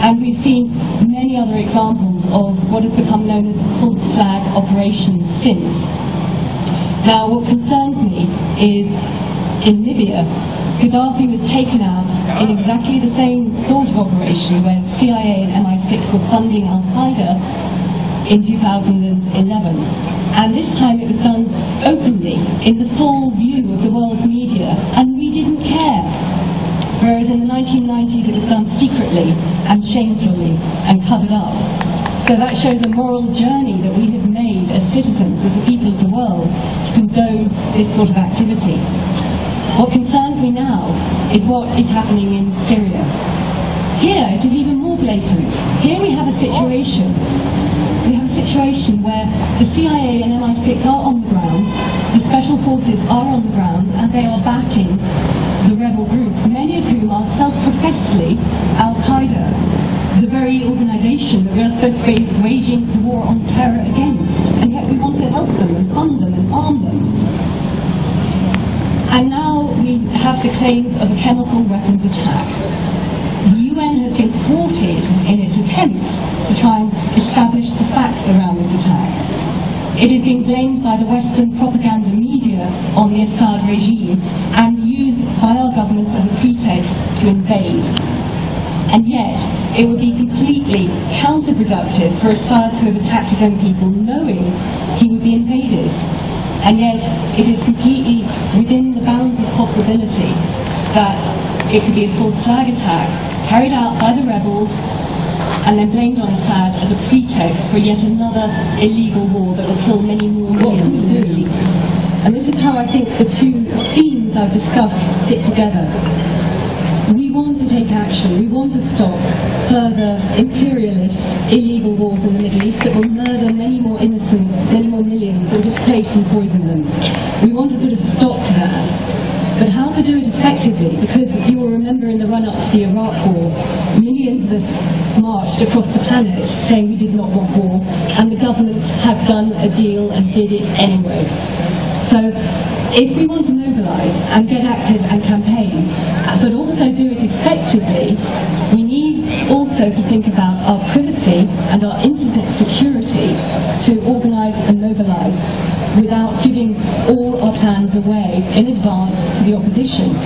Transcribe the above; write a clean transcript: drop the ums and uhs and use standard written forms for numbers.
And we've seen many other examples of what has become known as false flag operations since. Now, what concerns me is in Libya, Gaddafi was taken out in exactly the same sort of operation where CIA and MI6 were funding Al-Qaeda in 2011. And this time it was done openly, in the full view of the world's media, and we didn't care. Whereas in the 1990s it was done secretly and shamefully and covered up. So that shows a moral journey that we have made as citizens, as the people of the world, to condone this sort of activity. What concerns me now is what is happening in Syria. Here it is even more blatant. Here we have a situation where the CIA and MI6 are on the ground, the special forces are on the ground, and they are backing the rebel groups, many of whom are self-professedly Al-Qaeda, the very organisation that we are supposed to be waging the war on terror against, and yet we want to help them and fund them and arm them. And now we have the claims of a chemical weapons attack. The UN has been thwarted in its attempts to try and establish the facts around this attack. It is being blamed by the Western propaganda media on the Assad regime and used by our governments as a pretext to invade. And yet, it would be completely counterproductive for Assad to have attacked his own people knowing he would be invaded. And yet, it is completely within the bounds of possibility that it could be a false flag attack carried out by the rebels and then blamed on Assad as a pretext for yet another illegal war that will kill many more millions in the Middle East. And this is how I think the two themes I've discussed fit together. We want to take action. We want to stop further imperialist, illegal wars in the Middle East that will murder many more innocents, many more millions, and displace and poison them. We want to put a stop to that. But how to do it effectively? Because if you will remember in the run-up to the Iraq War, millions of us marched across the planet saying we did not want war, and the governments have done a deal and did it anyway. So if we want to mobilise and get active and campaign, but also do it effectively, we need also to think about our privacy and our internet security to organise and mobilise without giving all our plans away in advance to the opposition.